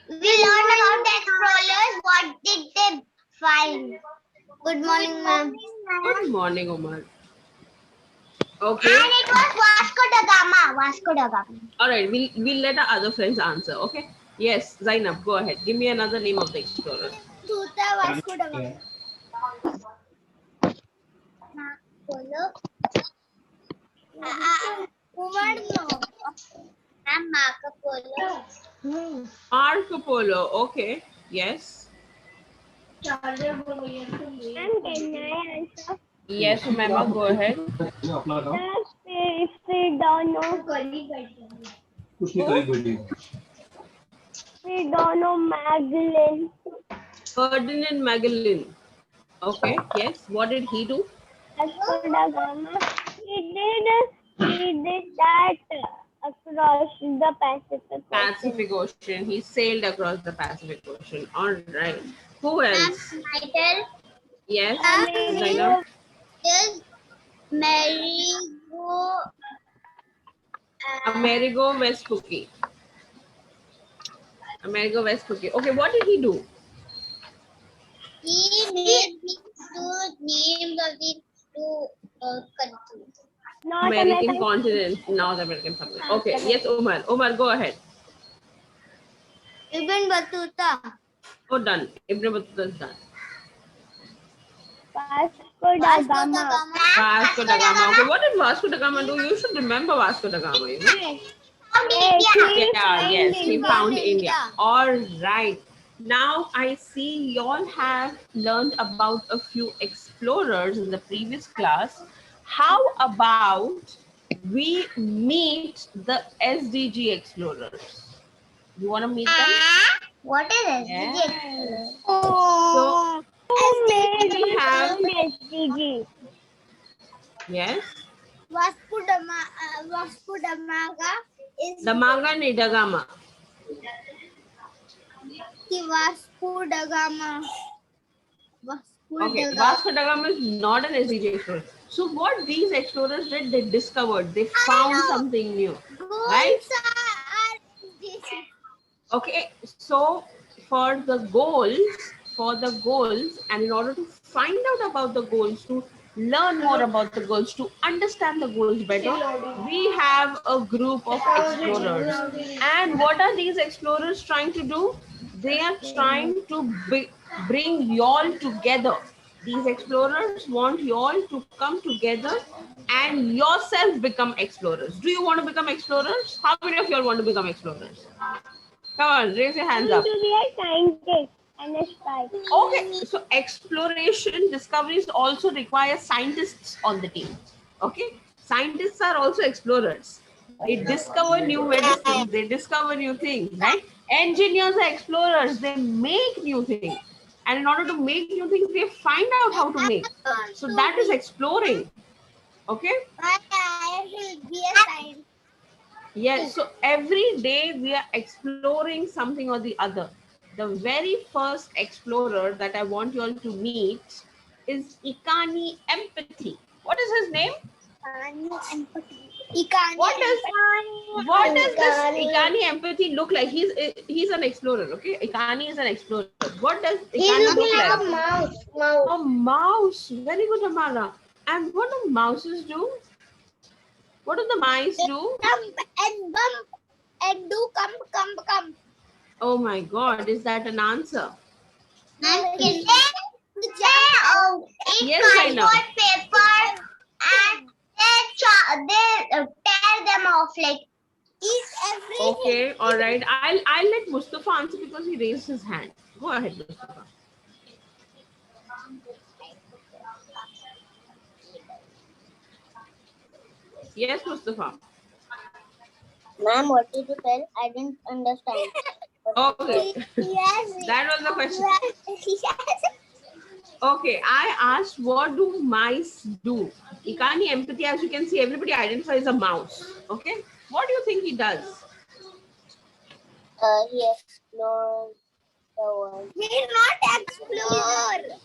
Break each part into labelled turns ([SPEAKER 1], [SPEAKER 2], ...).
[SPEAKER 1] We learned about the explorers. What did they find? Good morning, ma'am.
[SPEAKER 2] Good morning, Omar. Okay.
[SPEAKER 1] And it was Vasco da Gama. Vasco da Gama.
[SPEAKER 2] All right. We'll let our other friends answer. Okay. Yes, Zainab, go ahead. Give me another name of the explorer.
[SPEAKER 1] Tuta Vasco da Gama. Polo. Umar no. I'm Marco Polo.
[SPEAKER 2] Marco Polo. Okay. Yes.
[SPEAKER 1] And can I answer?
[SPEAKER 2] Yes, Umema, go ahead.
[SPEAKER 1] Fredono Magellan.
[SPEAKER 2] Ferdinand Magellan. Okay. Yes. What did he do?
[SPEAKER 1] Vasco da Gama. He did that across the Pacific Ocean.
[SPEAKER 2] Pacific Ocean. He sailed across the Pacific Ocean. All right. Who else? Yes. Zainab.
[SPEAKER 1] Is Amerigo.
[SPEAKER 2] Amerigo Vespucci. Amerigo Vespucci. Okay. What did he do?
[SPEAKER 1] He made these two names of the two countries.
[SPEAKER 2] American continent, North American something. Okay. Yes, Omar. Omar, go ahead.
[SPEAKER 1] Ibn Battuta.
[SPEAKER 2] Oh, done. Ibn Battuta is done.
[SPEAKER 1] Vasco da Gama.
[SPEAKER 2] Vasco da Gama. Okay, what did Vasco da Gama do? You should remember Vasco da Gama. You know? Yeah, yes, he found India. All right. Now I see you all have learned about a few explorers in the previous class. How about we meet the SDG explorers? You want to meet them?
[SPEAKER 1] What is SDG?
[SPEAKER 2] Yes.
[SPEAKER 1] So,
[SPEAKER 2] we have,
[SPEAKER 1] SDG.
[SPEAKER 2] yes,
[SPEAKER 1] Vasco da Gama is
[SPEAKER 2] the Maga da Gama.
[SPEAKER 1] Vasco da Gama.
[SPEAKER 2] Okay, Vasco da Gama is not an SDG explorer. So what these explorers did, they discovered, they found something new, right? Okay, so for the goals, and in order to find out about the goals, to learn more about the goals, to understand the goals better, we have a group of explorers. And what are these explorers trying to do? They are trying to bring you all together. These explorers want you all to come together and yourself become explorers. Do you want to become explorers? How many of you all want to become explorers? Come on, raise your hands up.
[SPEAKER 1] To be a scientist and a spy.
[SPEAKER 2] Okay, so exploration discoveries also require scientists on the team. Okay, scientists are also explorers. They discover new medicines, they discover new things, right? Engineers are explorers, they make new things. And in order to make new things, they find out how to make. So that is exploring. Okay?
[SPEAKER 1] I should be a scientist.
[SPEAKER 2] Yes, so every day we are exploring something or the other. The very first explorer that I want you all to meet is Ikani Empathy. What is his name? What does this Ikani Empathy look like? He's an explorer, okay? Ikani is an explorer. What does Ikani look like?
[SPEAKER 1] A mouse.
[SPEAKER 2] A mouse. Very good, Amara. And what do mouses do? What do the mice do?
[SPEAKER 1] And bump and do come.
[SPEAKER 2] Oh my God, is that an answer?
[SPEAKER 1] Yes,
[SPEAKER 2] I know.
[SPEAKER 1] Paper and they tear them off like eat everything.
[SPEAKER 2] Okay, all right. I'll let Mustafa answer because he raised his hand. Go ahead, Mustafa. Yes, Mustafa.
[SPEAKER 1] Ma'am, what did you tell? I didn't understand.
[SPEAKER 2] Okay. That was the question. Okay, I asked what do mice do? Ikani Empathy, as you can see, everybody identifies a mouse. Okay, what do you think he does?
[SPEAKER 1] He explores the world. He did not explore.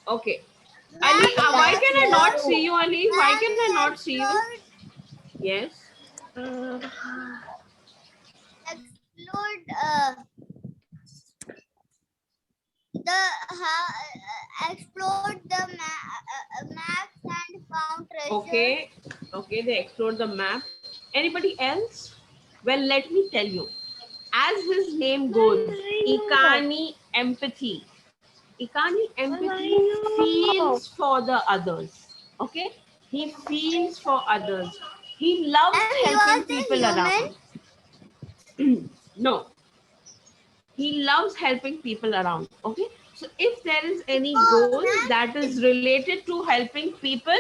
[SPEAKER 2] Okay. Ali, why can I not see you, Ali? Why can I not see you? Yes.
[SPEAKER 1] Explored explored the maps and found treasure.
[SPEAKER 2] Okay, okay, they explored the map. Anybody else? Well, let me tell you. As his name goes, Ikani empathy. Ikani empathy feels for the others. Okay, he feels for others. He loves
[SPEAKER 1] And he
[SPEAKER 2] helping
[SPEAKER 1] was a
[SPEAKER 2] people
[SPEAKER 1] human?
[SPEAKER 2] around. No, he loves helping people around. Okay, so if there is any goal that is related to helping people,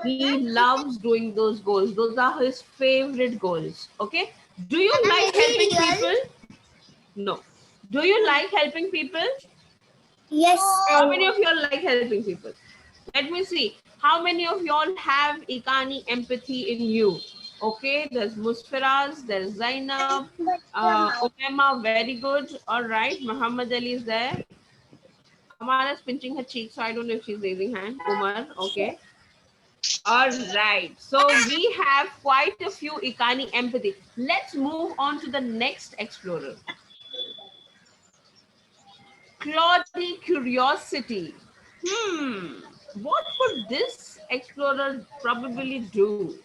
[SPEAKER 2] he loves doing those goals. Those are his favorite goals. Okay, do you
[SPEAKER 1] And
[SPEAKER 2] like
[SPEAKER 1] is he
[SPEAKER 2] helping
[SPEAKER 1] real?
[SPEAKER 2] people? No. Do you like helping people?
[SPEAKER 1] Yes.
[SPEAKER 2] How many of y'all like helping people? Let me see. How many of y'all have Ikani empathy in you? Okay, there's Musfiraz, there's Zainab, Umema, very good. All right, Muhammad Ali is there. Amara's pinching her cheek, so I don't know if she's raising hand. Umar, okay. All right, so we have quite a few Ikani empathy. Let's move on to the next explorer. Claudie curiosity. What could this explorer probably do?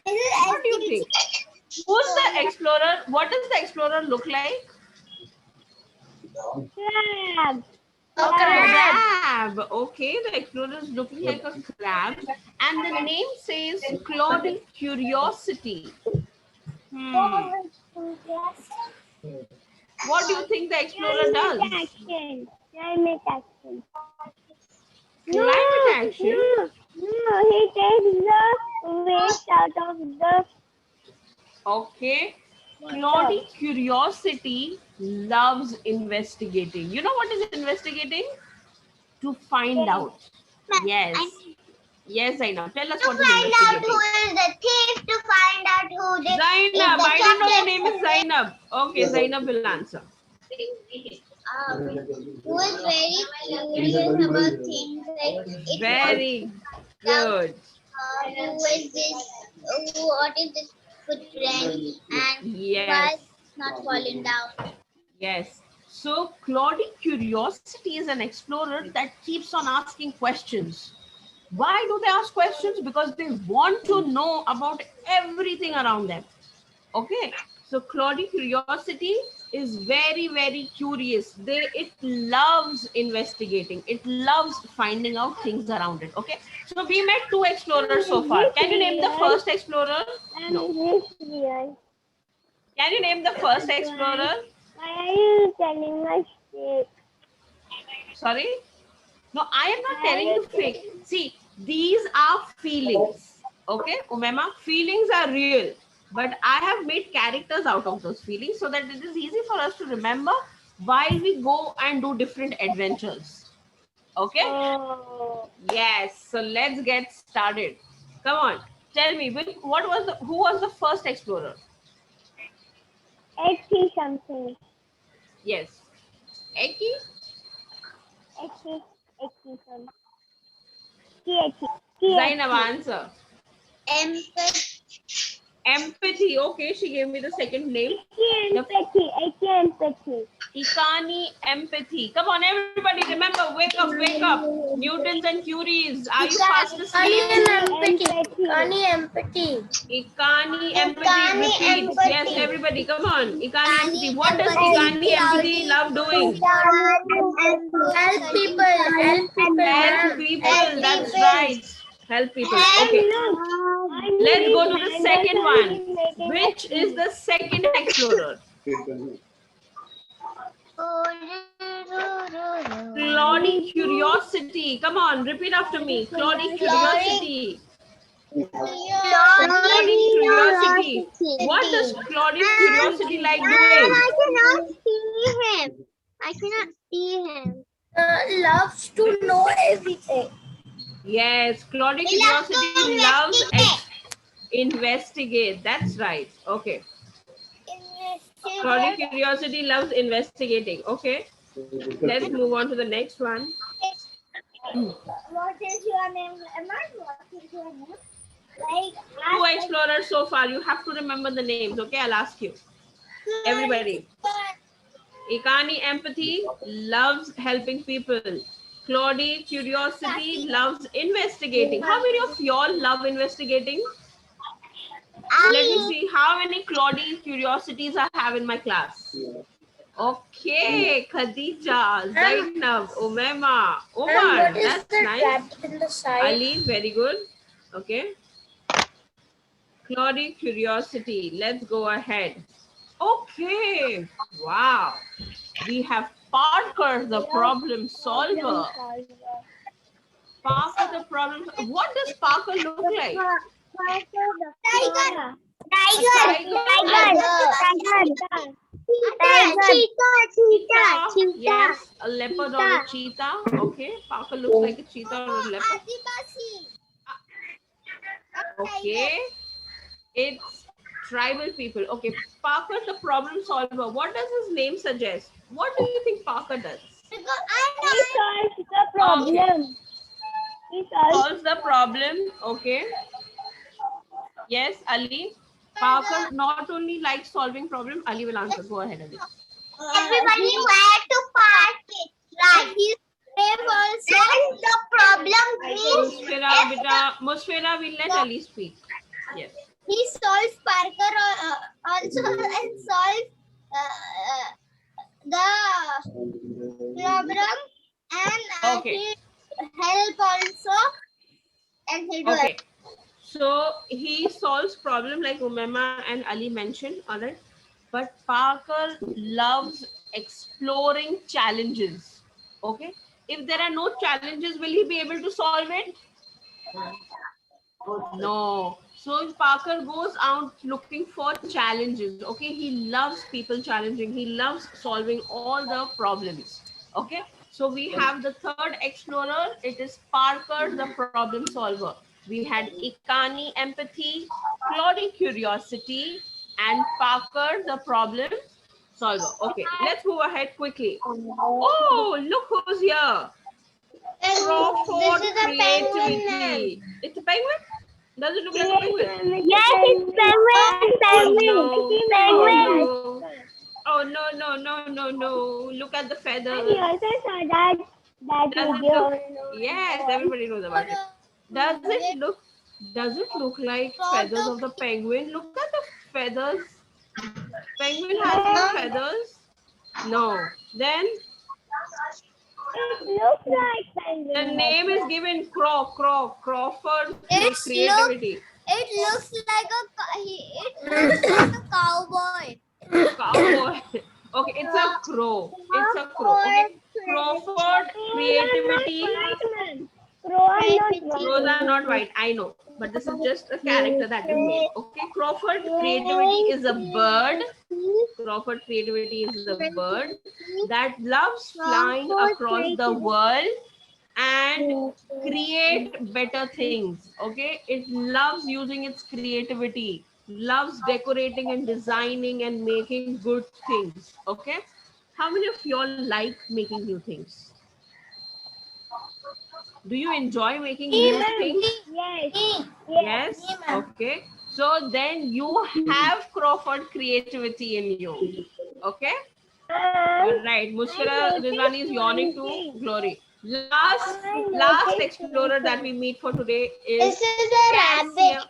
[SPEAKER 2] What do you think? Who's the explorer? What does the explorer look like?
[SPEAKER 1] Crab.
[SPEAKER 2] A crab. Okay, the explorer is looking like a crab, and the name says Claudie curiosity. What do you think the explorer does?
[SPEAKER 1] Action. Climate action.
[SPEAKER 2] Climate action.
[SPEAKER 1] No, he takes the waste out of the.
[SPEAKER 2] Okay. Claudie curiosity loves investigating. You know what is investigating? To find out. Yes. Yes, Zainab. Tell us
[SPEAKER 1] To
[SPEAKER 2] what is
[SPEAKER 1] find out
[SPEAKER 2] investigating.
[SPEAKER 1] who is the thief, to find out who did
[SPEAKER 2] Zainab, I don't know your name is Zainab. Okay, Zainab will answer.
[SPEAKER 1] who is very curious about things like if
[SPEAKER 2] Very good.
[SPEAKER 1] who is this, what is this footprint, and why
[SPEAKER 2] Yes.
[SPEAKER 1] it's not falling down.
[SPEAKER 2] Yes. So Claudie curiosity is an explorer that keeps on asking questions. Why do they ask questions? Because they want to know about everything around them. Okay. So Claudie curiosity is very, very curious. It loves investigating. It loves finding out things around it. Okay. So we met two explorers so far. Can you name the first explorer? No. Can you name the first explorer?
[SPEAKER 1] Why are you telling my shit?
[SPEAKER 2] Sorry? No, I am not telling you fake. See, these are feelings. Okay, Umema? Feelings are real. But I have made characters out of those feelings so that it is easy for us to remember while we go and do different adventures. Okay?
[SPEAKER 1] Oh.
[SPEAKER 2] Yes. So let's get started. Come on. Tell me, who was the first explorer?
[SPEAKER 1] Etsy something.
[SPEAKER 2] Yes. Eki?
[SPEAKER 1] Etsy something.
[SPEAKER 2] Zainab, answer.
[SPEAKER 1] Empathy.
[SPEAKER 2] Empathy. Okay, she gave me the second name.
[SPEAKER 1] Empathy.
[SPEAKER 2] Ikani empathy. Come on, everybody, remember, wake up, wake up. Newtons and Curies, are you fast asleep?
[SPEAKER 1] Ikani empathy.
[SPEAKER 2] Ikani empathy,
[SPEAKER 1] Ikani
[SPEAKER 2] repeat.
[SPEAKER 1] empathy.
[SPEAKER 2] Yes, everybody, come on. Ikani empathy. What does Ikani empathy love doing?
[SPEAKER 1] Help people. Help people.
[SPEAKER 2] Help people, that's right. Help people. Okay. Let's go to the second one. Which is the second explorer? Claudie curiosity. Come on, repeat after me. Claudie curiosity. Claudie curiosity. What does Claudie curiosity like doing?
[SPEAKER 1] I cannot see him. I cannot see him. Loves to know everything.
[SPEAKER 2] Yes, Claudie curiosity loves investigate. That's right. Okay. Claudie curiosity loves investigating. Okay. Let's move on to the next one.
[SPEAKER 1] What is your name, Emma? What is your name? Like,
[SPEAKER 2] Two explorers so far. You have to remember the names. Okay, I'll ask you. Everybody. Ikani, empathy, loves helping people. Claudie, curiosity, loves investigating. How many of y'all love investigating? Let me see how many Claudie curiosities I have in my class. Okay, Khadija, Zainab, Umema, Umar, that's nice. Ali, very good. Okay. Claudie, curiosity, let's go ahead. Okay, wow. We have Parker, the problem solver. Parker, the problem. What does Parker look like?
[SPEAKER 1] Tiger.
[SPEAKER 2] Yes, a leopard or a cheetah. Okay, Parker looks like a cheetah or a leopard. Okay, it's tribal people. Okay, Parker, the problem solver. What does his name suggest? What do you think Parker does?
[SPEAKER 1] He solves the problem.
[SPEAKER 2] Okay. He solves the problem. Okay. Yes, Ali. Parker not only likes solving problem. Ali will answer. Go ahead, Ali.
[SPEAKER 1] Everybody where to park it. Right. His name also. And the problem is
[SPEAKER 2] Musfira will let Ali speak. Yes.
[SPEAKER 1] he solves Parker also and solves the problem and
[SPEAKER 2] Okay.
[SPEAKER 1] he help also and he do
[SPEAKER 2] Okay. So he solves problem like Umema and Ali mentioned. All right. But Parker loves exploring challenges. Okay. If there are no challenges, will he be able to solve it? No. So Parker goes out looking for challenges. Okay. He loves people challenging. He loves solving all the problems. Okay. So we have the third explorer. It is Parker, the problem solver. We had Ikani, empathy, Claudie, curiosity, and Parker, the problem solver. Okay. Let's move ahead quickly. Oh, look who's here. Crawford,
[SPEAKER 1] this is a
[SPEAKER 2] creativity. It's a penguin? Does it look like a penguin?
[SPEAKER 1] Yes, it's penguin.
[SPEAKER 2] Oh, no. Oh, no. Look at the feathers.
[SPEAKER 1] I also saw that
[SPEAKER 2] Does it
[SPEAKER 1] video.
[SPEAKER 2] look? Yes, everybody knows about it. Does it look like feathers of the penguin? Look at the feathers. Penguin has no feathers? No. Then
[SPEAKER 1] It looks like penguin.
[SPEAKER 2] the name is given Crawford
[SPEAKER 1] It's
[SPEAKER 2] creativity.
[SPEAKER 1] It looks like a cowboy.
[SPEAKER 2] Cowboy. Okay, it's a crow. It's a crow. Okay. Crawford creativity. Crows are not white. I know. But this is just a character that is made. Okay. Crawford creativity is a bird. Crawford creativity is a bird that loves flying across the world and create better things. Okay. It loves using its creativity, loves decorating and designing and making good things. Okay. How many of y'all like making new things? Do you enjoy making new things? Yes. Okay. So then you have Crawford creativity in you. Okay. All right. Musfira Rizwani is yawning to Glory. Last explorer that we meet for today is
[SPEAKER 1] This is a rabbit.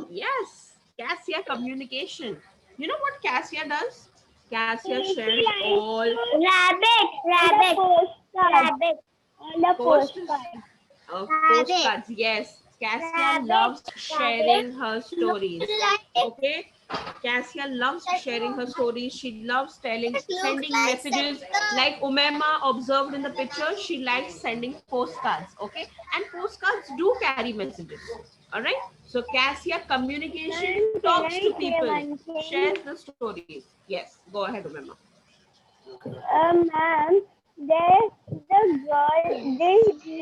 [SPEAKER 2] Yes, Cassia communication. You know what Cassia does? Cassia shares all
[SPEAKER 1] Rabbit.
[SPEAKER 2] postcards. Yes, Cassia loves sharing her stories. Okay, Cassia loves sharing her stories. She loves sending messages. Like Umema observed in the picture, she likes sending postcards. Okay, and postcards do carry messages. All right. So Cassia communication talks to people, shares the stories. Yes, go ahead, Umema.
[SPEAKER 1] Ma'am,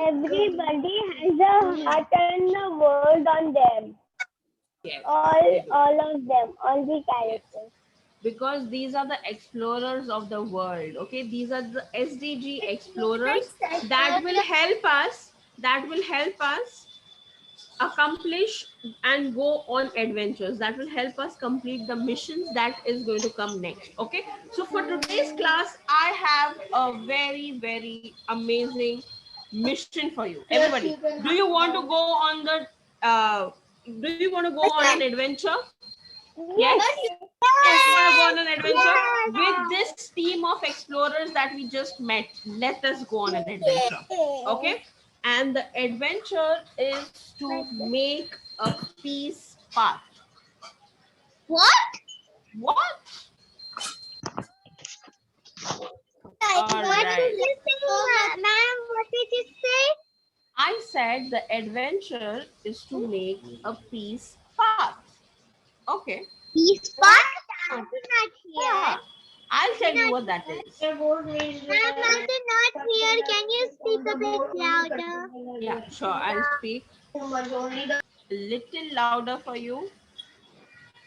[SPEAKER 1] everybody has a heart and a word on them.
[SPEAKER 2] Yes.
[SPEAKER 1] All of them, all the characters.
[SPEAKER 2] Yes. Because these are the explorers of the world. Okay, these are the SDG explorers that will help us. accomplish and go on adventures that will help us complete the missions that is going to come next. Okay, so for today's class I have a very amazing mission for you, everybody. Do you want to go on the do you want to go on an adventure? Yes, you want to go on an adventure with this team of explorers that we just met. Let us go on an adventure. Okay, and the adventure is to make a peace path.
[SPEAKER 1] What?
[SPEAKER 2] What?
[SPEAKER 1] What
[SPEAKER 2] Alright.
[SPEAKER 1] did you say, ma'am? What did you say?
[SPEAKER 2] I said the adventure is to make a peace path. Okay.
[SPEAKER 1] Peace path? I'm not here.
[SPEAKER 2] Yeah. I'll tell you what that is.
[SPEAKER 1] Ma'am, I'm not here. Can you speak a bit louder?
[SPEAKER 2] Yeah, sure. I'll speak a little louder for you.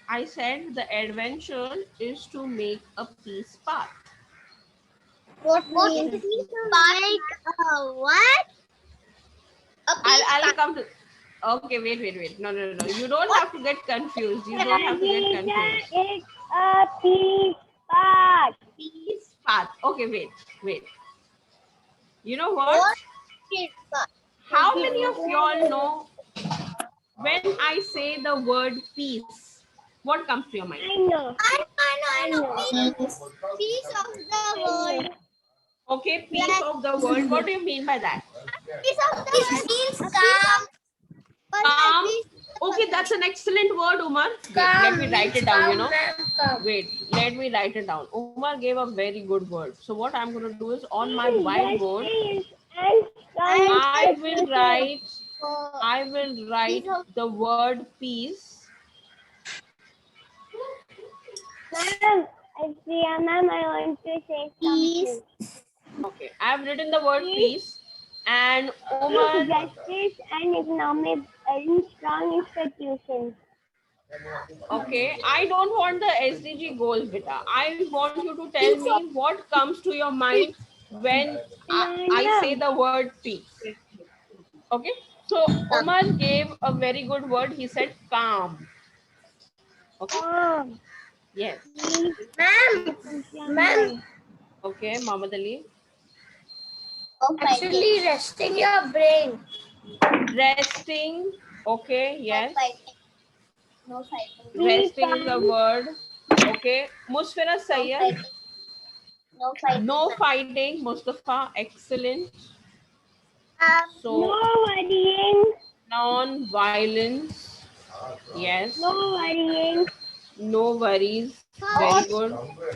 [SPEAKER 2] I said the adventure is to make a peace path.
[SPEAKER 1] What is peace path? What?
[SPEAKER 2] I'll come to. Okay, wait. No. You don't have to get confused. You don't have to get confused.
[SPEAKER 1] It's a peace path.
[SPEAKER 2] Peace path. Okay, wait. You know what? How many of y'all know when I say the word peace, what comes to your mind?
[SPEAKER 1] I know. Peace of the world.
[SPEAKER 2] Okay, peace of the world. What do you mean by that?
[SPEAKER 1] Peace of the world means calm.
[SPEAKER 2] Calm. Okay, that's an excellent word, Umar. Wait, let me write it down, Wait, let me write it down. Umar gave a very good word. So what I'm going to do is on my whiteboard, I will write the word peace.
[SPEAKER 1] Ma'am, I want to say something.
[SPEAKER 2] Okay, I've written the word peace. And Umar,
[SPEAKER 1] Justice and economic and strong institutions.
[SPEAKER 2] okay, I don't want the SDG goals, beta. I want you to tell me what comes to your mind when I say the word peace. Okay, so Umar gave a very good word. He said calm. Okay. Yes.
[SPEAKER 1] Ma'am.
[SPEAKER 2] Okay, Muhammad Ali.
[SPEAKER 1] Actually, resting your brain.
[SPEAKER 2] Resting. Okay, yes.
[SPEAKER 1] No fighting.
[SPEAKER 2] Resting is a word. Okay. Musfira Sayyid.
[SPEAKER 1] No fighting.
[SPEAKER 2] No fighting. Mustafa. Excellent. So,
[SPEAKER 1] no worrying.
[SPEAKER 2] Non-violence. Yes.
[SPEAKER 1] No worrying.
[SPEAKER 2] No worries. Very good.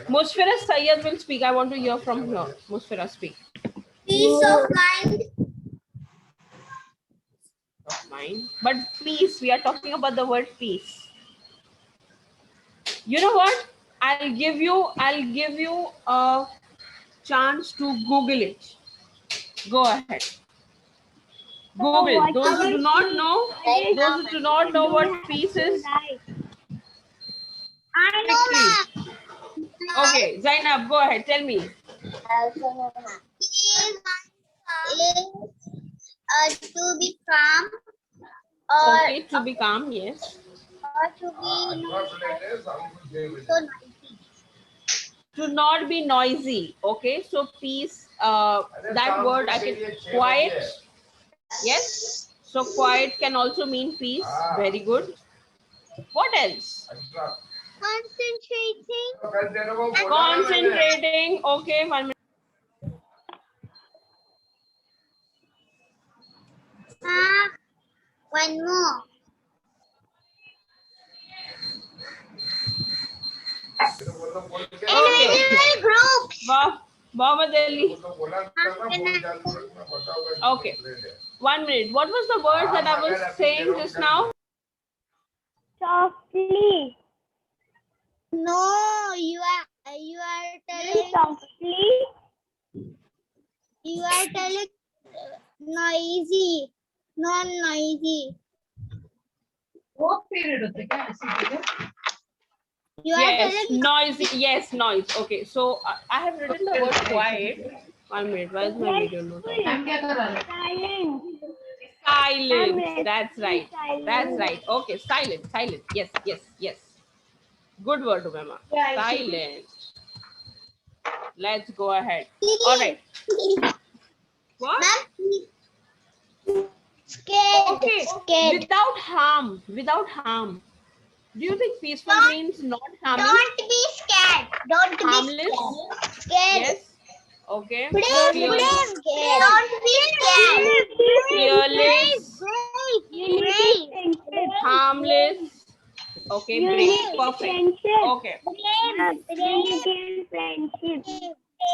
[SPEAKER 2] Musfira Sayyid will speak. I want to hear from her. Musfira, speak.
[SPEAKER 1] Peace of mind.
[SPEAKER 2] Mind. But peace, we are talking about the word peace. You know what? I'll give you a chance to Google it. Go ahead. Google. Those who do not know what peace is.
[SPEAKER 1] I know, ma'am.
[SPEAKER 2] Okay, Zainab, go ahead. Tell me.
[SPEAKER 1] Is to be calm or
[SPEAKER 2] Okay, to be calm, yes.
[SPEAKER 1] or to be so noisy.
[SPEAKER 2] To not be noisy. Okay, so peace, that word I can quiet. Yes. So quiet can also mean peace. Very good. What else?
[SPEAKER 1] Concentrating.
[SPEAKER 2] Concentrating. Okay, 1 minute.
[SPEAKER 1] One more. Individual groups.
[SPEAKER 2] Muhammad Ali. Okay. 1 minute. What was the word that I was saying just now?
[SPEAKER 1] Softly. No, you are telling softly. You are telling noisy, non-noisy.
[SPEAKER 3] What period of the gas?
[SPEAKER 1] You are
[SPEAKER 2] Yes,
[SPEAKER 1] telling
[SPEAKER 2] noisy. Yes, noise. Okay, so I have written the word quiet. 1 minute. Why is my video not on?
[SPEAKER 1] silent.
[SPEAKER 2] Silence. That's right. That's right. Okay, silent. Silent. Yes, yes, yes. Good word, Umema. Silent. Let's go ahead. All right. What?
[SPEAKER 1] Scared.
[SPEAKER 2] Okay.
[SPEAKER 1] Scared.
[SPEAKER 2] Without harm. Without harm. Do you think peaceful
[SPEAKER 1] Don't-
[SPEAKER 2] means not harming?
[SPEAKER 1] Don't be scared. Don't
[SPEAKER 2] Harmless?
[SPEAKER 1] be scared.
[SPEAKER 2] Yes. Okay.
[SPEAKER 1] Brave.
[SPEAKER 2] Fearless.
[SPEAKER 1] Brave. Don't be scared.
[SPEAKER 2] Fearless.
[SPEAKER 1] Brave.
[SPEAKER 2] Harmless. Okay. Brave. Perfect. Okay.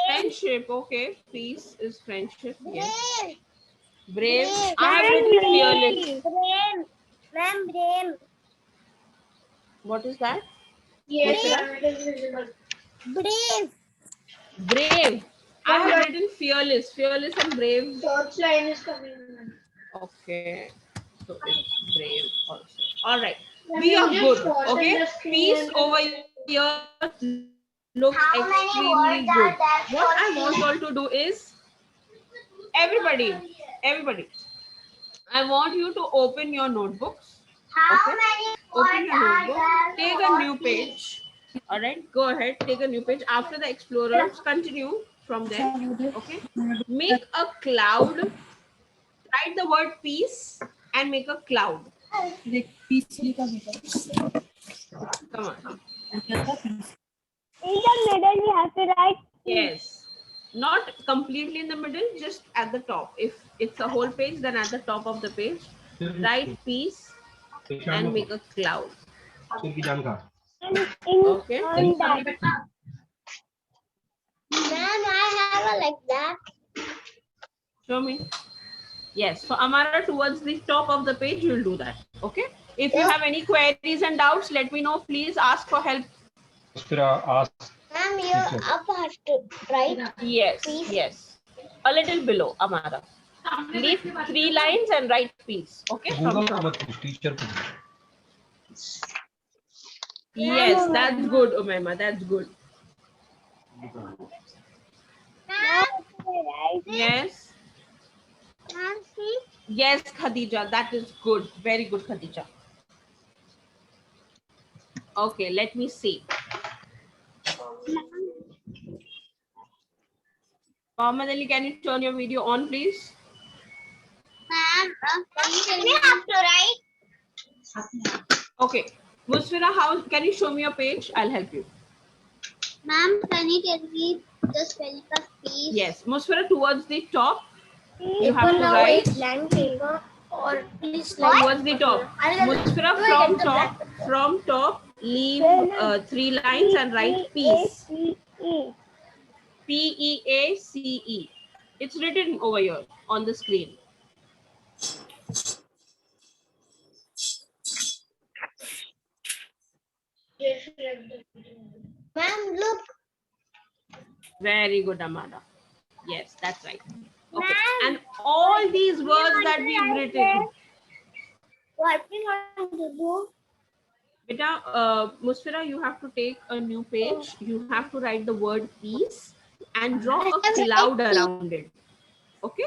[SPEAKER 2] Friendship. Okay. Peace is friendship. Yes. Brave. I have written fearless.
[SPEAKER 1] Ma'am, brave.
[SPEAKER 2] What is that?
[SPEAKER 3] Yes.
[SPEAKER 1] Brave.
[SPEAKER 2] Brave. I have written fearless. Fearless and brave.
[SPEAKER 3] Torch line is coming.
[SPEAKER 2] Okay. So it's brave also. All right. We are good. Okay. Peace over here looks
[SPEAKER 1] How many
[SPEAKER 2] extremely
[SPEAKER 1] words
[SPEAKER 2] good.
[SPEAKER 1] are there
[SPEAKER 2] What
[SPEAKER 1] for
[SPEAKER 2] I want you all to do is everybody. I want you to open your notebooks.
[SPEAKER 1] How
[SPEAKER 2] Okay.
[SPEAKER 1] many
[SPEAKER 2] Open
[SPEAKER 1] words
[SPEAKER 2] your
[SPEAKER 1] are
[SPEAKER 2] notebook.
[SPEAKER 1] there
[SPEAKER 2] Take
[SPEAKER 1] for
[SPEAKER 2] a new page. All right. Go ahead. Take a new page. After the explorers, continue from there. Okay. Make a cloud. Write the word peace and make a cloud. Come on.
[SPEAKER 1] In the middle, we have to write.
[SPEAKER 2] Yes. Not completely in the middle, just at the top. If it's a whole page, then at the top of the page, write peace and make a cloud. Okay.
[SPEAKER 1] On that. Ma'am, I have a like that.
[SPEAKER 2] Show me. Yes. So Amara, towards the top of the page, you'll do that. Okay. If you have any queries and doubts, let me know. Please ask for help.
[SPEAKER 1] Ma'am, you up have to write.
[SPEAKER 2] Yes.
[SPEAKER 1] Peace.
[SPEAKER 2] Yes. A little below, Amara. Leave 3 lines and write peace. Okay. From top. Yes, that's good, Umema. That's good.
[SPEAKER 1] Ma'am,
[SPEAKER 2] Yes.
[SPEAKER 1] Ma'am, see.
[SPEAKER 2] Yes, Khadija. That is good. Very good, Khadija. Okay, let me see. Mohammed Ali, can you turn your video on, please?
[SPEAKER 1] Ma'am, we have to write.
[SPEAKER 2] Okay. Musfira, how can you show me your page? I'll help you.
[SPEAKER 1] Ma'am, can you tell me the spelling of peace?
[SPEAKER 2] Yes. Musfira, towards the top, you have to write
[SPEAKER 1] blank paper or please
[SPEAKER 2] towards the top. Musfira, from top, leave 3 lines and write peace. P-E-A-C-E. It's written over here on the screen.
[SPEAKER 1] Ma'am, look.
[SPEAKER 2] Very good, Amanda. Yes, that's right. Okay. And all these words that we've written.
[SPEAKER 1] What we want to do?
[SPEAKER 2] Beta, Musfira, you have to take a new page. You have to write the word peace and draw a cloud around it. Okay?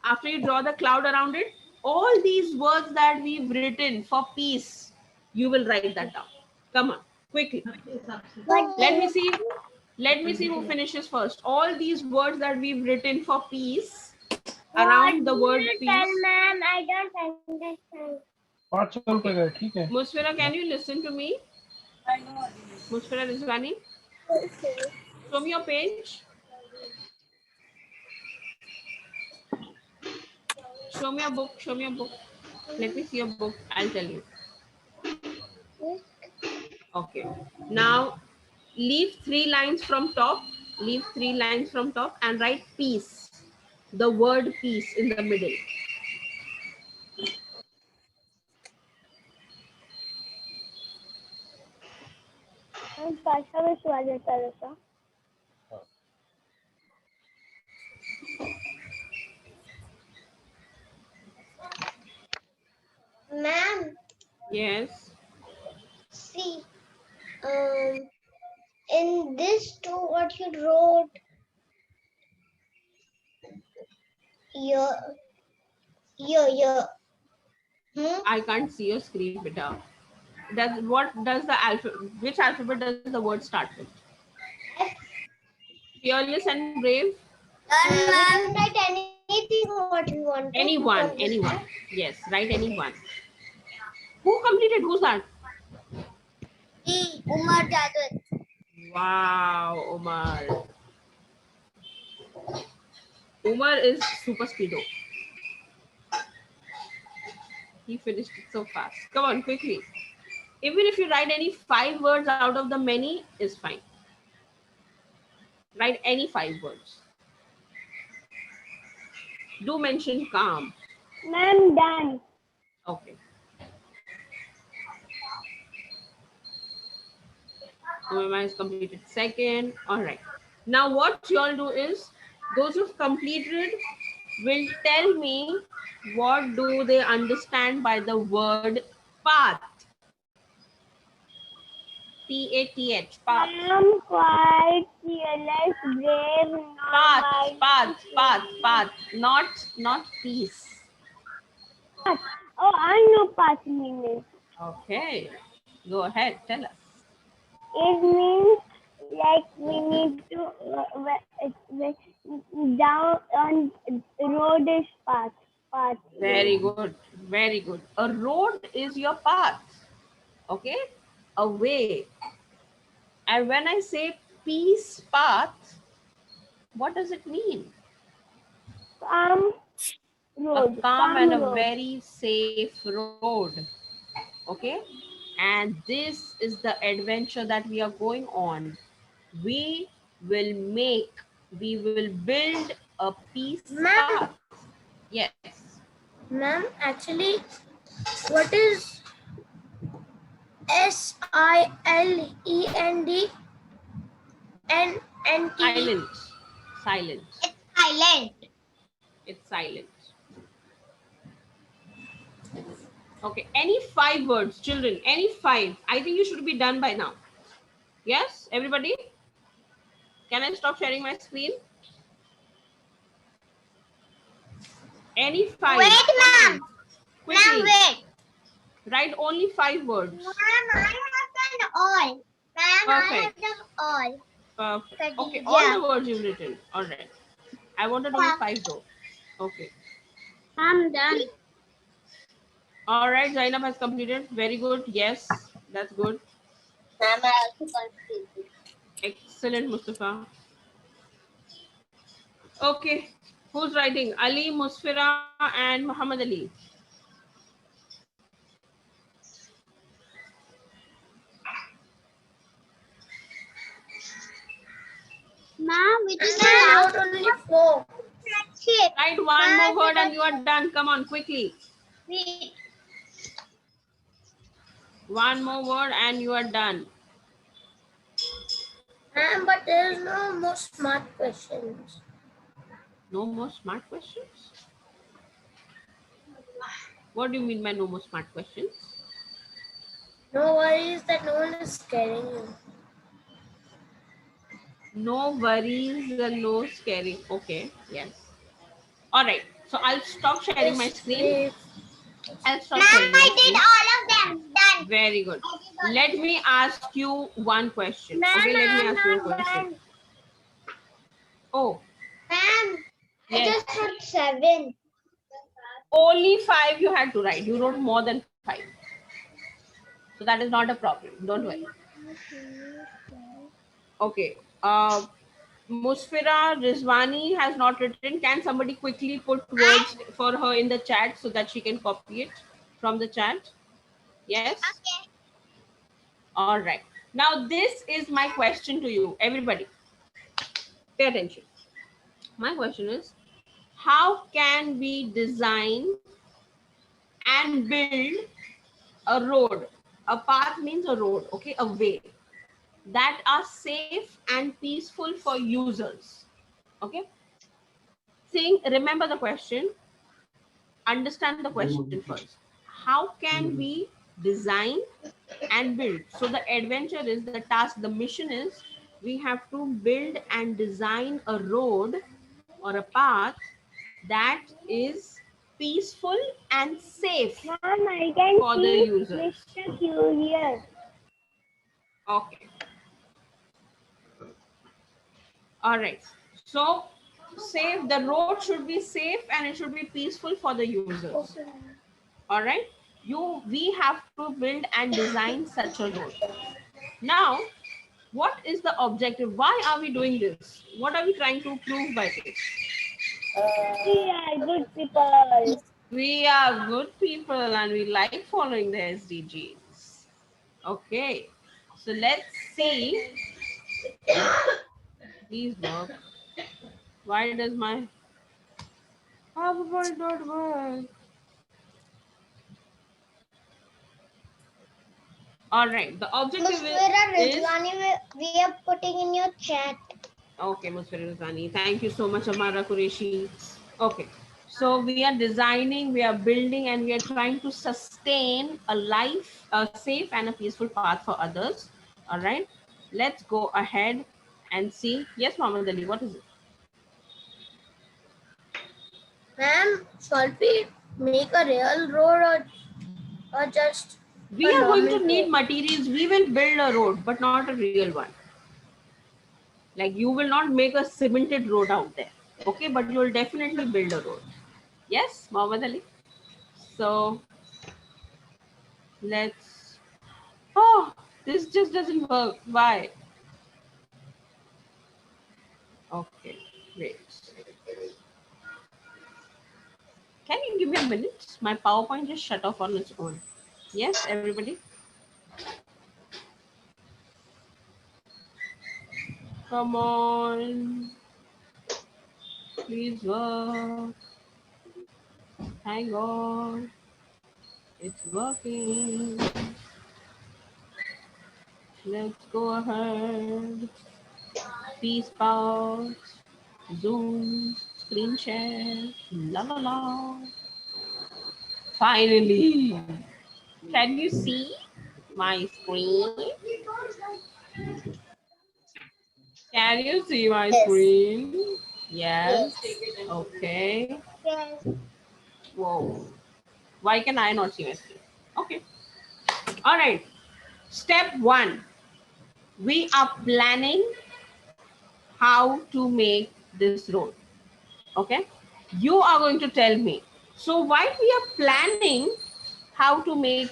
[SPEAKER 2] After you draw the cloud around it, all these words that we've written for peace, you will write that down. Come on, quickly. Let me see. Let me see who finishes first. All these words that we've written for peace, around the word peace.
[SPEAKER 1] Ma'am, I don't understand.
[SPEAKER 2] Musfira, can you listen to me? Musfira Rizwani, show me your page. Show me a book. Show me a book. Let me see your book. I'll tell you. Okay. Now, leave 3 lines from top. Leave 3 lines from top and write peace. The word peace in the middle.
[SPEAKER 1] Ma'am,
[SPEAKER 2] Yes.
[SPEAKER 1] see, in this too, what you wrote, your,
[SPEAKER 2] I can't see your screen, beta. What does the alphabet? Which alphabet does the word start with? Fearless and brave.
[SPEAKER 1] We can write anything what you want to.
[SPEAKER 2] Anyone. Yes, write anyone. Who completed? Who's that?
[SPEAKER 1] Umar Jadwat.
[SPEAKER 2] Wow, Umar. Umar is super speedo. He finished it so fast. Come on, quickly. Even if you write any 5 words out of the many, is fine. Write any 5 words. Do mention calm.
[SPEAKER 1] Ma'am, done.
[SPEAKER 2] Okay. Umar has completed second. All right. Now what you all do is, those who've completed will tell me what do they understand by the word path. P-A-T-H, path.
[SPEAKER 1] I'm quite fearless, brave,
[SPEAKER 2] Path, not peace.
[SPEAKER 1] Oh, I know path meaning.
[SPEAKER 2] Okay, go ahead, tell us.
[SPEAKER 1] It means like we need to down on road is path.
[SPEAKER 2] Very good, very good. A road is your path, okay? A way. And when I say peace path, what does it mean?
[SPEAKER 1] Road.
[SPEAKER 2] A calm and a
[SPEAKER 1] road.
[SPEAKER 2] very safe road, okay? And this is the adventure that we are going on. We will build a peace path. Yes.
[SPEAKER 1] Ma'am, actually, what is SILEND and NT?
[SPEAKER 2] Silent.
[SPEAKER 1] It's silent.
[SPEAKER 2] It's silent. Okay, any 5 words, children, any 5. I think you should be done by now. Yes, everybody? Can I stop sharing my screen? Any 5.
[SPEAKER 1] Wait, ma'am.
[SPEAKER 2] Quickly.
[SPEAKER 1] Ma'am, wait.
[SPEAKER 2] Write only 5 words.
[SPEAKER 1] Ma'am, I have done all. Ma'am, I have done all.
[SPEAKER 2] Perfect. Okay, all the words you've written. All right. I wanted only 5 though. Okay.
[SPEAKER 1] I'm done.
[SPEAKER 2] All right, Zainab has completed. Very good. Yes, that's good.
[SPEAKER 1] Ma'am, I also completed.
[SPEAKER 2] Excellent, Mustafa. Okay, who's writing? Ali, Musfira, and Muhammad Ali.
[SPEAKER 1] Ma'am, we just wrote only 4.
[SPEAKER 2] Write one more word and you are done. Come on, quickly.
[SPEAKER 1] Wait.
[SPEAKER 2] One more word and you are done.
[SPEAKER 1] Ma'am, but there is no more smart questions.
[SPEAKER 2] No more smart questions? What do you mean by no more smart questions?
[SPEAKER 1] No worries that no one is scaring you.
[SPEAKER 2] No worries and no scaring. Okay, yes. All right, so I'll stop sharing my screen. I'll stop sharing my screen.
[SPEAKER 1] I did all of them. Done.
[SPEAKER 2] Very good. Let me ask you one question. Okay, let me ask you a question. Oh.
[SPEAKER 1] Ma'am,
[SPEAKER 2] Yes.
[SPEAKER 1] I just wrote 7.
[SPEAKER 2] Only 5 you had to write. You wrote more than 5. So that is not a problem. Don't worry. Okay. Musfira Rizwani has not written. Can somebody quickly put words for her in the chat so that she can copy it from the chat? Yes?
[SPEAKER 1] Okay.
[SPEAKER 2] All right. Now this is my question to you, everybody. Pay attention. My question is, how can we design and build a road? A path means a road, okay, a way that are safe and peaceful for users. Okay. Remember the question. Understand the question first. How can we design and build? So the adventure is the task, the mission is we have to build and design a road or a path that is peaceful and safe
[SPEAKER 1] Ma'am, I can
[SPEAKER 2] for the
[SPEAKER 1] see
[SPEAKER 2] users.
[SPEAKER 1] Mr. Q here.
[SPEAKER 2] Okay. All right. So safe, the road should be safe and it should be peaceful for the users. All right. We have to build and design such a road. Now, what is the objective? Why are we doing this? What are we trying to prove by this?
[SPEAKER 1] We are good people.
[SPEAKER 2] We are good people and we like following the SDGs. Okay. So let's see. Please work. Why does my PowerPoint not work? All right. The objective
[SPEAKER 1] Musfira
[SPEAKER 2] is
[SPEAKER 1] Rizwani, we are putting in your chat.
[SPEAKER 2] okay, Musfira Rizwani. Thank you so much, Amara Qureshi. Okay. So we are designing, we are building, and we are trying to sustain a life, a safe and a peaceful path for others. All right. Let's go ahead and see. Yes, Muhammad Ali, what is it?
[SPEAKER 1] Ma'am, shall we make a real road or just
[SPEAKER 2] We are going to need materials. We will build a road, but not a real one. Like you will not make a cemented road out there. Okay, but you will definitely build a road. Yes, Muhammad Ali. So let's. Oh, this just doesn't work. Why? Okay, wait. Can you give me a minute? My PowerPoint just shut off on its own. Yes, everybody. Come on. Please work. Hang on. It's working. Let's go ahead. Peace out. Zoom. Screen share. La la la. Finally. Can you see my screen? Can you see my screen? Yes. Okay.
[SPEAKER 1] Yes.
[SPEAKER 2] Whoa. Why can I not see my screen? Okay. All right. Step 1. We are planning how to make this road. Okay. You are going to tell me. So while we are planning how to make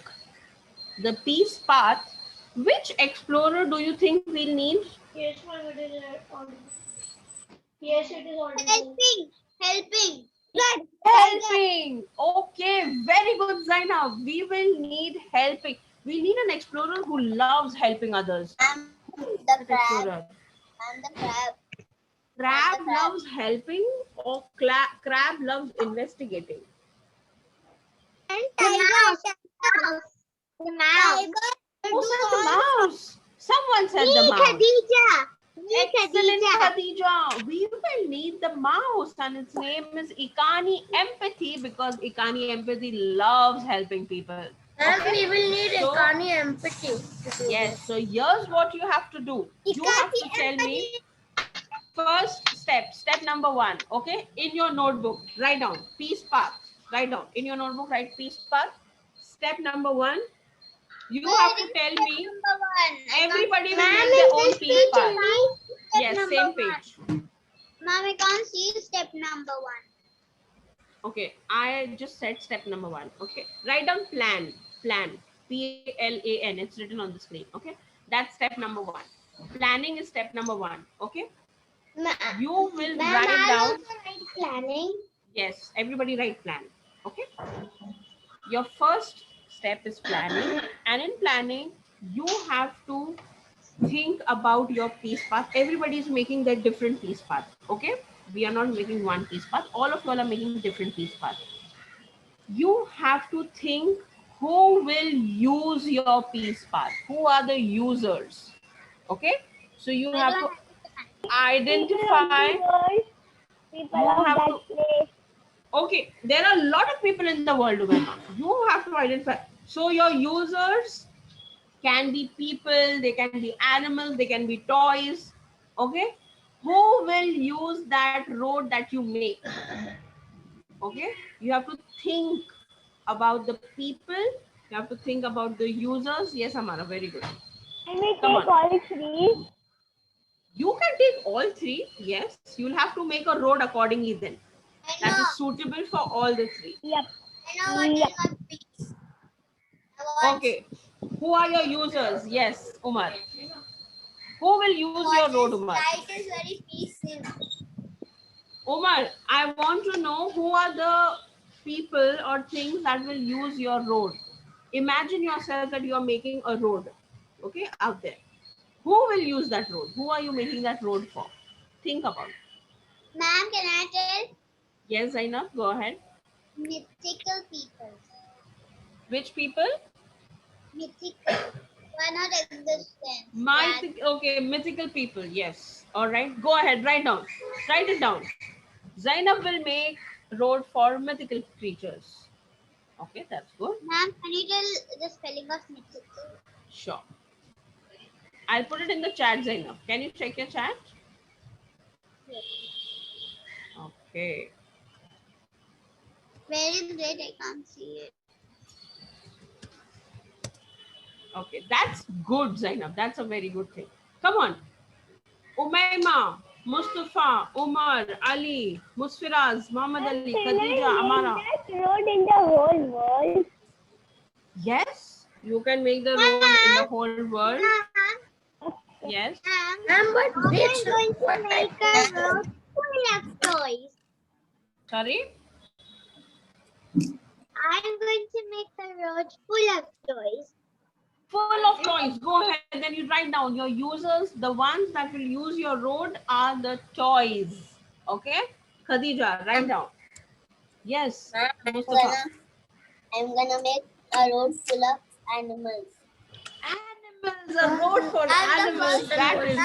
[SPEAKER 2] the peace path, which explorer do you think we'll need?
[SPEAKER 3] Yes, ma'am, it is audible. Yes, it is audible.
[SPEAKER 1] Helping.
[SPEAKER 2] Helping. Okay, very good, Zainab. We will need helping. We need an explorer who loves helping others.
[SPEAKER 1] The crab.
[SPEAKER 2] Explorer.
[SPEAKER 1] And the crab.
[SPEAKER 2] Crab loves helping or crab loves investigating?
[SPEAKER 1] And tiger. The mouse.
[SPEAKER 2] Who said the mouse? Someone said the mouse.
[SPEAKER 1] Khadija.
[SPEAKER 2] Excellent, Khadija. We will need the mouse, and its name is Ikani Empathy because Ikani Empathy loves helping people.
[SPEAKER 1] And
[SPEAKER 2] Okay?
[SPEAKER 1] we will need
[SPEAKER 2] So-
[SPEAKER 1] Ikani empathy.
[SPEAKER 2] Yes, so here's what you have to do. You have to tell me first step number 1. Okay, in your notebook, write down peace path. Write down in your notebook, write peace path. Step number 1, you have to tell me. Everybody will make their own peace path. Yes, same page.
[SPEAKER 1] Mom, I can't see step number 1.
[SPEAKER 2] Okay, I just said step number 1. Okay, write down plan. PLAN. It's written on the screen. Okay, that's step number 1. Planning is step number 1. Okay, you will write down.
[SPEAKER 1] Planning.
[SPEAKER 2] Yes, everybody write plan. Okay, your first step is planning, and in planning, you have to think about your peace path. Everybody is making their different peace path. Okay, we are not making one peace path. All of you all are making different peace path. You have to think who will use your peace path. Who are the users? Okay, so you have to identify.
[SPEAKER 1] People of that place.
[SPEAKER 2] Okay, there are a lot of people in the world, Umema. You have to identify. So your users can be people, they can be animals, they can be toys. Okay, who will use that road that you make? Okay, you have to think about the people, you have to think about the users. Yes, Amara, very good.
[SPEAKER 3] Can we
[SPEAKER 2] Come
[SPEAKER 3] take
[SPEAKER 2] on.
[SPEAKER 3] all three?
[SPEAKER 2] You can take all three. Yes, you'll have to make a road accordingly then.
[SPEAKER 1] I
[SPEAKER 2] That
[SPEAKER 1] know.
[SPEAKER 2] is suitable for all the three.
[SPEAKER 3] Yep.
[SPEAKER 1] I know what
[SPEAKER 3] Yep.
[SPEAKER 1] is my piece. I want
[SPEAKER 2] Okay. Who are your users? Yes, Umar. Who will use your road, Umar?
[SPEAKER 1] Light is very peaceful.
[SPEAKER 2] Umar, I want to know who are the people or things that will use your road. Imagine yourself that you are making a road, okay, out there. Who will use that road? Who are you making that road for? Think about it.
[SPEAKER 1] Ma'am, can I tell?
[SPEAKER 2] Yes, Zainab, go ahead.
[SPEAKER 1] Mythical people.
[SPEAKER 2] Which people?
[SPEAKER 1] Mythical. Why not existence?
[SPEAKER 2] Okay, mythical people. Yes. All right. Go ahead. Write down. Write it down. Zainab will make road for mythical creatures. Okay, that's good.
[SPEAKER 1] Ma'am, can you tell the spelling of mythical?
[SPEAKER 2] Sure. I'll put it in the chat, Zainab. Can you check your chat?
[SPEAKER 1] Yes.
[SPEAKER 2] Okay.
[SPEAKER 1] Where is it? I can't see it.
[SPEAKER 2] Okay, that's good, Zainab. That's a very good thing. Come on. Umayma, Mustafa, Umar, Ali, Musfiraz, Muhammad Ali,
[SPEAKER 3] Can
[SPEAKER 2] Khadija,
[SPEAKER 3] I
[SPEAKER 2] Amara.
[SPEAKER 3] make that road in the whole world?
[SPEAKER 2] Yes, you can make the road in the whole world. Yes.
[SPEAKER 1] But this going to make a road full of toys.
[SPEAKER 2] Sorry?
[SPEAKER 1] I'm going to make a road full of toys.
[SPEAKER 2] Full of toys. Go ahead. Then you write down your users. The ones that will use your road are the toys. Okay? Khadija, write down. Yes. Mustafa.
[SPEAKER 1] I'm gonna make a road full of animals.
[SPEAKER 2] Animals, a road for animals. That is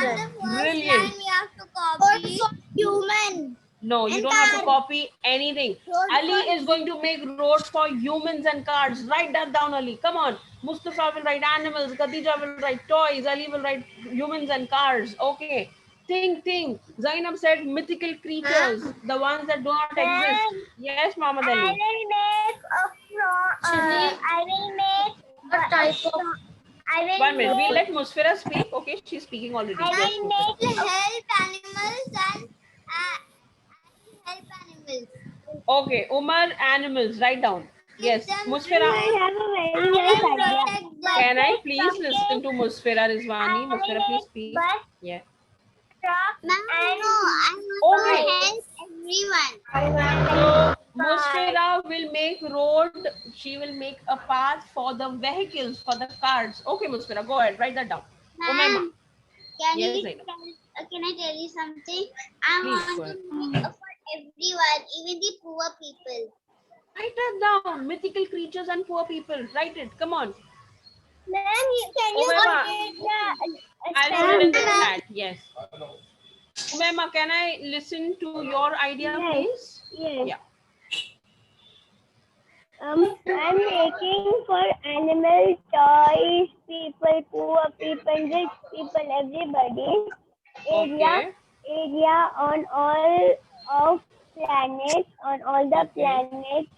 [SPEAKER 2] brilliant.
[SPEAKER 1] We have to copy. Also human.
[SPEAKER 2] No, you don't have to copy anything. Ali is going to make roads for humans and cars. Write that down, Ali. Come on. Mustafa will write animals. Khadija will write toys. Ali will write humans and cars. Okay. Think. Zainab said mythical creatures, the ones that do not exist. Yes, Muhammad Ali.
[SPEAKER 1] I will make a type of.
[SPEAKER 2] One minute. We'll let Musfira speak. Okay, she's speaking already.
[SPEAKER 1] I
[SPEAKER 2] Yes,
[SPEAKER 1] will
[SPEAKER 2] Musfira.
[SPEAKER 1] make help animals and help animals.
[SPEAKER 2] Okay, Umar, animals. Write down. Yes, Musfira.
[SPEAKER 3] I have a very nice idea.
[SPEAKER 2] Can I please listen to Musfira Rizwani? Musfira, please speak. Yeah.
[SPEAKER 1] No, I
[SPEAKER 2] Oh,
[SPEAKER 1] want to help everyone.
[SPEAKER 2] So Musfira will make road. She will make a path for the vehicles, for the cars. Okay, Musfira, go ahead. Write that down. Umayma. Yes, Zainab.
[SPEAKER 1] Can I tell you something? I
[SPEAKER 2] Please,
[SPEAKER 1] want to make for everyone, even the poor people.
[SPEAKER 2] Write that down. Mythical creatures and poor people. Write it. Come on.
[SPEAKER 1] Ma'am, can you
[SPEAKER 2] Umayma.
[SPEAKER 1] take
[SPEAKER 2] I'll put it in the chat. Yes. Umayma, can I listen to your idea, please?
[SPEAKER 3] Yes.
[SPEAKER 2] Yeah.
[SPEAKER 3] I'm making for animal, toys, people, poor people, rich people, everybody. Area on all of planets, on all the planets.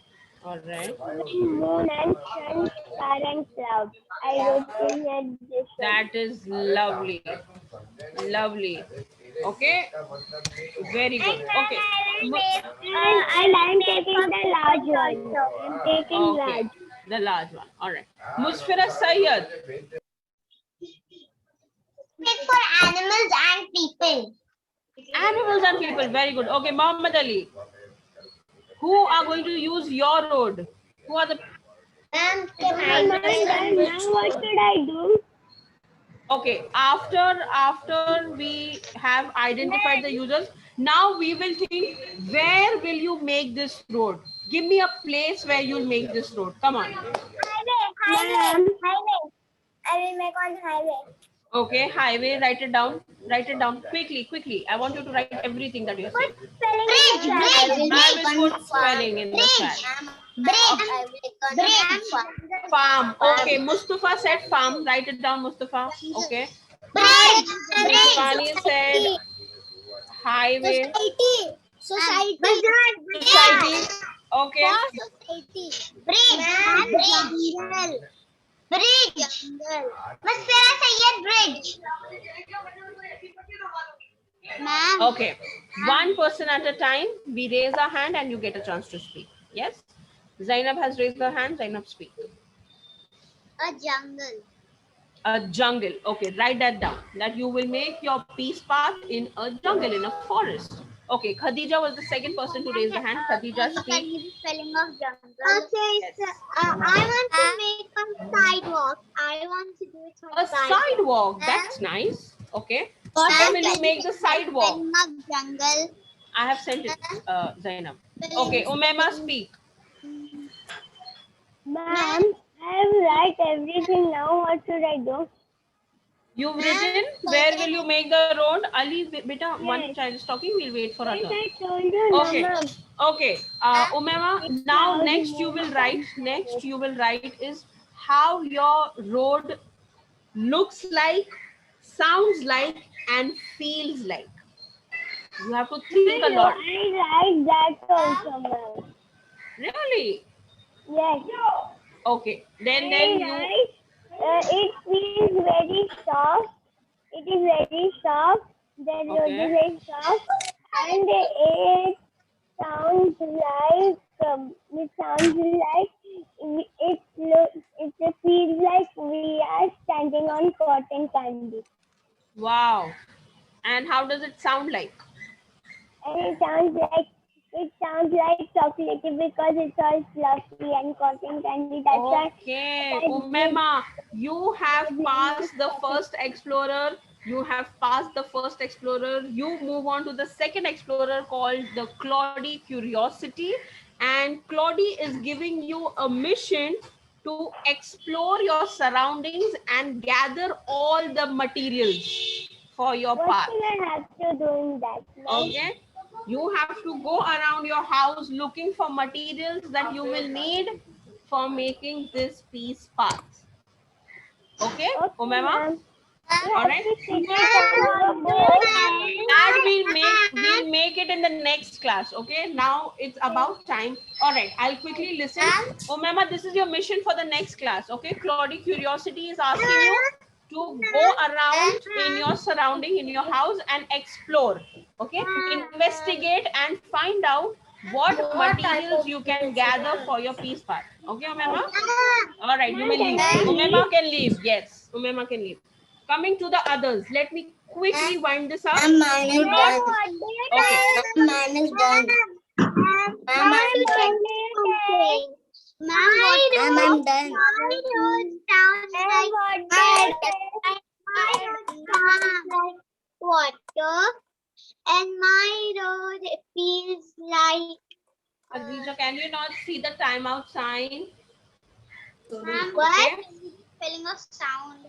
[SPEAKER 2] All right.
[SPEAKER 3] Moon and sun, star and clouds. I wrote in here this one.
[SPEAKER 2] That is lovely. Lovely. Okay. Very good. Okay.
[SPEAKER 3] And I'm taking the large one. I'm taking
[SPEAKER 2] Okay.
[SPEAKER 3] large.
[SPEAKER 2] The large one. All right. Musfira Sayyad.
[SPEAKER 1] Make for animals and people.
[SPEAKER 2] Animals and people. Very good. Okay, Muhammad Ali. Who are going to use your road? Who are the...
[SPEAKER 1] Ma'am,
[SPEAKER 3] Now what should I do?
[SPEAKER 2] Okay, after we have identified the users, now we will think, where will you make this road? Give me a place where you'll make this road. Come on.
[SPEAKER 1] highway. I will make on highway.
[SPEAKER 2] Okay, highway, write it down. Write it down quickly. I want you to write everything that you're saying.
[SPEAKER 1] Bridge.
[SPEAKER 2] I will put spelling in the chat. Farm. Okay, Mustafa said farm. Write it down, Mustafa. Okay. Rishwani said highway.
[SPEAKER 1] Society.
[SPEAKER 2] Society. Okay.
[SPEAKER 1] For society. Bridge. Bridge. Bridge. Miss Farah Sayed, bridge. Ma'am.
[SPEAKER 2] Okay. One person at a time. We raise our hand and you get a chance to speak. Yes. Zainab has raised her hand. Zainab, speak.
[SPEAKER 1] A jungle.
[SPEAKER 2] A jungle. Okay, write that down. That you will make your peace path in a jungle, in a forest. Okay, Khadija was the second person to raise the hand. Khadija,
[SPEAKER 1] Can
[SPEAKER 2] speak.
[SPEAKER 1] you give spelling of jungle? Okay,
[SPEAKER 2] Yes.
[SPEAKER 1] I want to make a sidewalk. I want to do it on
[SPEAKER 2] A sidewalk. That's nice. Okay. Where will you make the sidewalk?
[SPEAKER 1] Spelling of jungle.
[SPEAKER 2] I have sent it, Zainab. Okay, Umema, speak.
[SPEAKER 3] Ma'am, I have write everything now. What should I do?
[SPEAKER 2] You've written. Where will you make the road? Ali, beta, one child is talking. We'll wait for her
[SPEAKER 3] Yes,
[SPEAKER 2] turn.
[SPEAKER 3] I told you,
[SPEAKER 2] Okay.
[SPEAKER 3] no, ma'am.
[SPEAKER 2] Okay. Umema, now next you will write. Next you will write is how your road looks like, sounds like, and feels like. You have to think a lot.
[SPEAKER 3] I write that also, ma'am.
[SPEAKER 2] Really?
[SPEAKER 3] Yes.
[SPEAKER 2] Okay. Then
[SPEAKER 3] I
[SPEAKER 2] you.
[SPEAKER 3] write, it feels very soft. It is very soft. The road
[SPEAKER 2] Okay.
[SPEAKER 3] is very soft, and it sounds like it feels like we are standing on cotton candy.
[SPEAKER 2] Wow. And how does it sound like?
[SPEAKER 3] And it sounds like chocolatey because it's all fluffy and cotton candy. That's why.
[SPEAKER 2] Okay. Umema, you have passed the first explorer. You have passed the first explorer. You move on to the second explorer called the Claudie Curiosity. And Claudie is giving you a mission to explore your surroundings and gather all the materials for your
[SPEAKER 3] What
[SPEAKER 2] path.
[SPEAKER 3] should I have to do in that?
[SPEAKER 2] Okay. You have to go around your house looking for materials that you will need for making this peace path. Okay, Umema?
[SPEAKER 3] Ma'am.
[SPEAKER 2] All right. That we'll make it in the next class. Okay. Now it's about time. All right. I'll quickly listen. Umema, this is your mission for the next class. Okay. Claudie Curiosity is asking you to go around in your surrounding, in your house, and explore. Okay. Investigate and find out what materials you can gather for your peace path. Okay, Umema? All right. You may leave. Umema can leave. Yes. Umema can leave. Coming to the others, let me quickly wind this up.
[SPEAKER 1] Mine is done.
[SPEAKER 2] Okay.
[SPEAKER 1] Mine is done. Ma'am, I'm done. My road sounds like water, and my road feels like.
[SPEAKER 2] Khadija, can you not see the timeout sign?
[SPEAKER 1] What? Spelling of sound.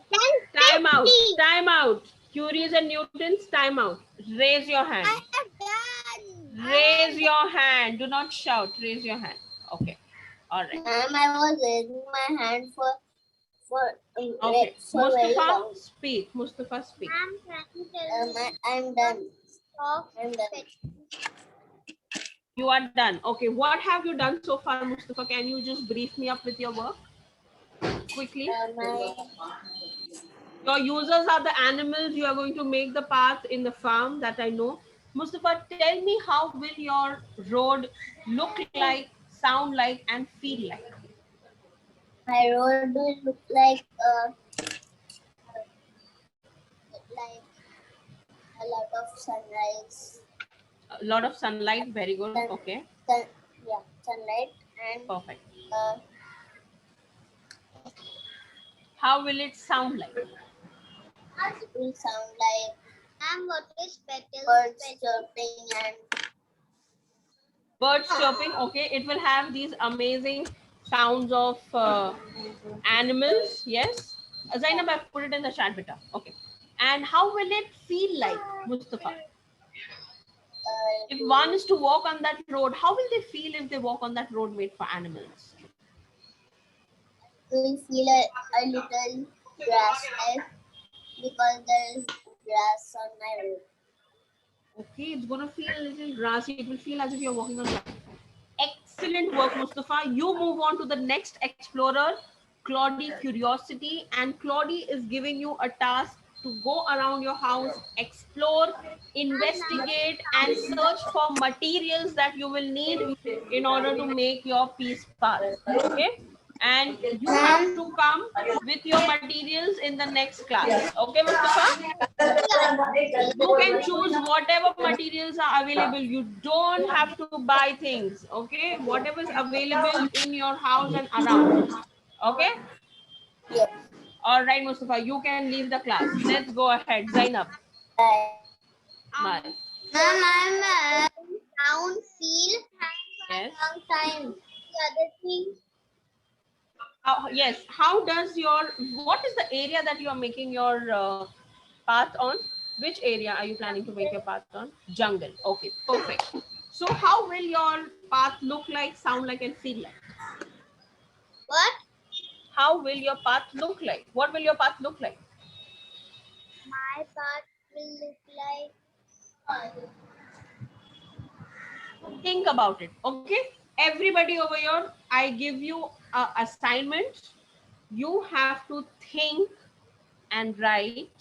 [SPEAKER 2] Timeout. Timeout. Curies and Newtons, timeout. Raise your hand.
[SPEAKER 1] I have done.
[SPEAKER 2] Raise your hand. Do not shout. Raise your hand. Okay. All right.
[SPEAKER 1] Ma'am, I was raising my hand
[SPEAKER 2] Okay.
[SPEAKER 1] for very
[SPEAKER 2] Mustafa,
[SPEAKER 1] long.
[SPEAKER 2] speak. Mustafa, speak.
[SPEAKER 1] I'm done. I'm done.
[SPEAKER 2] You are done. Okay. What have you done so far, Mustafa? Can you just brief me up with your work? Quickly. Your users are the animals. You are going to make the path in the farm, that I know. Mustafa, tell me, how will your road look like, sound like, and feel like?
[SPEAKER 1] My road will look like a lot of sunrise.
[SPEAKER 2] A lot of sunlight. Very good. Okay.
[SPEAKER 1] Sunlight and
[SPEAKER 2] Perfect.
[SPEAKER 1] uh,
[SPEAKER 2] How will it sound like?
[SPEAKER 1] it will sound like birds chirping and
[SPEAKER 2] Birds chirping. Okay. It will have these amazing sounds of animals. Yes. Zainab, I put it in the chat, beta. Okay. And how will it feel like, Mustafa? If one is to walk on that road, how will they feel if they walk on that road made for animals?
[SPEAKER 1] will feel a little grass like because there is grass on my road.
[SPEAKER 2] Okay, it's going to feel a little grassy. It will feel as if you're walking on grass. Excellent work, Mustafa. You move on to the next explorer, Claudie Curiosity, and Claudie is giving you a task to go around your house, explore, investigate, and search for materials that you will need in order to make your peace path. Okay? And you have to come with your materials in the next class. Okay, Mustafa? You can choose whatever materials are available. You don't have to buy things. Okay, whatever is available in your house and around. Okay.
[SPEAKER 3] Yes.
[SPEAKER 2] All right, Mustafa, you can leave the class. Let's go ahead. Zainab. Bye.
[SPEAKER 1] Ma'am, I'm sound, feel,
[SPEAKER 2] Yes.
[SPEAKER 1] time. The other thing.
[SPEAKER 2] Yes. How does what is the area that you are making your path on? Which area are you planning to make your path on? Jungle. Okay, perfect. So how will your path look like, sound like, and feel like?
[SPEAKER 1] What?
[SPEAKER 2] How will your path look like? What will your path look like?
[SPEAKER 1] My part will look like.
[SPEAKER 2] Think about it. Okay, everybody over here, I give you an assignment. You have to think and write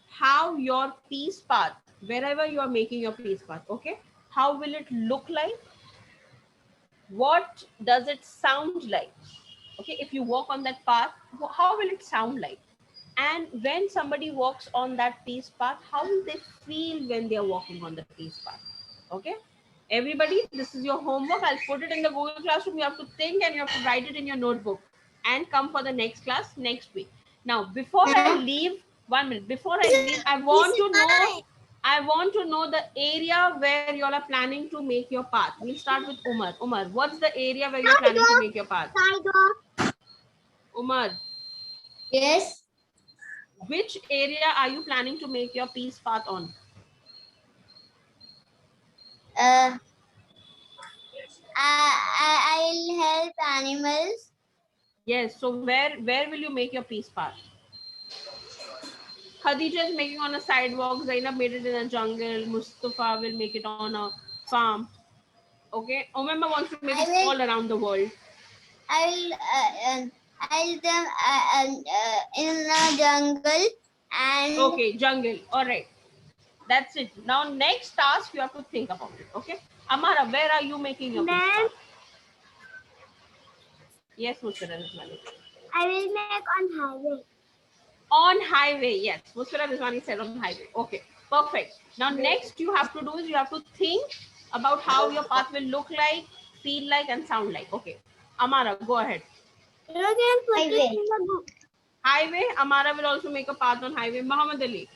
[SPEAKER 2] how your peace path, wherever you are making your peace path, okay, how will it look like? What does it sound like? Okay, if you walk on that path, how will it sound like? And when somebody walks on that peace path, how will they feel when they are walking on the peace path? Okay, everybody, this is your homework. I'll put it in the Google Classroom. You have to think and you have to write it in your notebook and come for the next class next week. Now, before I leave, 1 minute, before I leave, I want to know the area where you all are planning to make your path. We'll start with Umar. Umar, what's the area where you're planning to make your path? Umar,
[SPEAKER 1] Yes.
[SPEAKER 2] which area are you planning to make your peace path on?
[SPEAKER 1] I'll help animals.
[SPEAKER 2] Yes, so where will you make your peace path? Khadija is making on a sidewalk, Zainab made it in a jungle, Mustafa will make it on a farm. Okay, Umemma wants to make it all around the world.
[SPEAKER 1] I'll in a jungle and.
[SPEAKER 2] Okay, jungle. All right. That's it. Now, next task, you have to think about it. Okay. Amara, where are you making your peace path? Yes, Musfira Rizwani.
[SPEAKER 3] I will make on highway.
[SPEAKER 2] On highway, yes. Musfira Rizwani said on highway. Okay, perfect. Now, next you have to do is you have to think about how your path will look like, feel like, and sound like. Okay. Amara, go ahead.
[SPEAKER 3] You can put
[SPEAKER 1] Highway.
[SPEAKER 3] it in the book.
[SPEAKER 2] Highway. Amara will also make a path on highway. Muhammad Ali.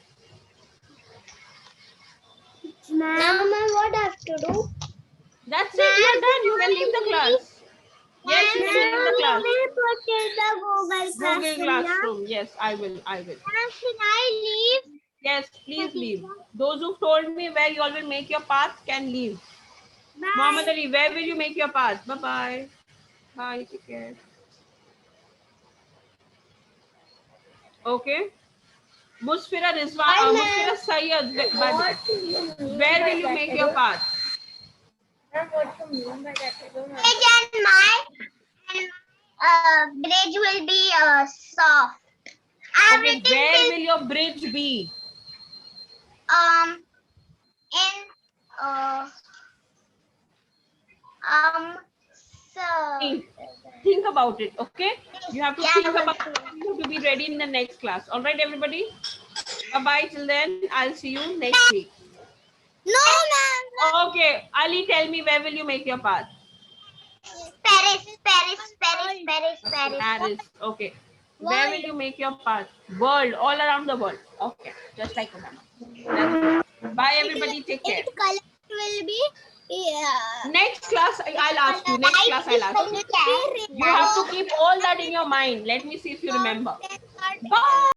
[SPEAKER 1] Now, ma'am, what I have to do?
[SPEAKER 2] That's it. You're done. You can leave the class. Yes, you can leave the class.
[SPEAKER 3] will put in the
[SPEAKER 2] Google Classroom. Yes, I will.
[SPEAKER 1] Can I leave?
[SPEAKER 2] Yes, please leave. Those who told me where you all will make your path can leave.
[SPEAKER 3] Bye.
[SPEAKER 2] Muhammad Ali, where will you make your path? Bye-bye. Bye. Take care. Okay. Musfira Rizwan, Musfira Sayyad, where will you make your path?
[SPEAKER 1] And my bridge will be soft.
[SPEAKER 2] Okay, where will your bridge be?
[SPEAKER 1] So
[SPEAKER 2] Think about it, okay? You have to think about it. You have to be ready in the next class. All right, everybody? Bye-bye till then. I'll see you next week.
[SPEAKER 1] no, ma'am.
[SPEAKER 2] Okay, Ali, tell me where will you make your path?
[SPEAKER 1] Paris.
[SPEAKER 2] Paris. Okay. Where will you make your path? World, all around the world. Okay, just like Obama. Bye, everybody. Take care.
[SPEAKER 1] Its color will be.
[SPEAKER 2] Next class, I'll ask you. Next class, I'll ask you. You have to keep all that in your mind. Let me see if you remember. Bye.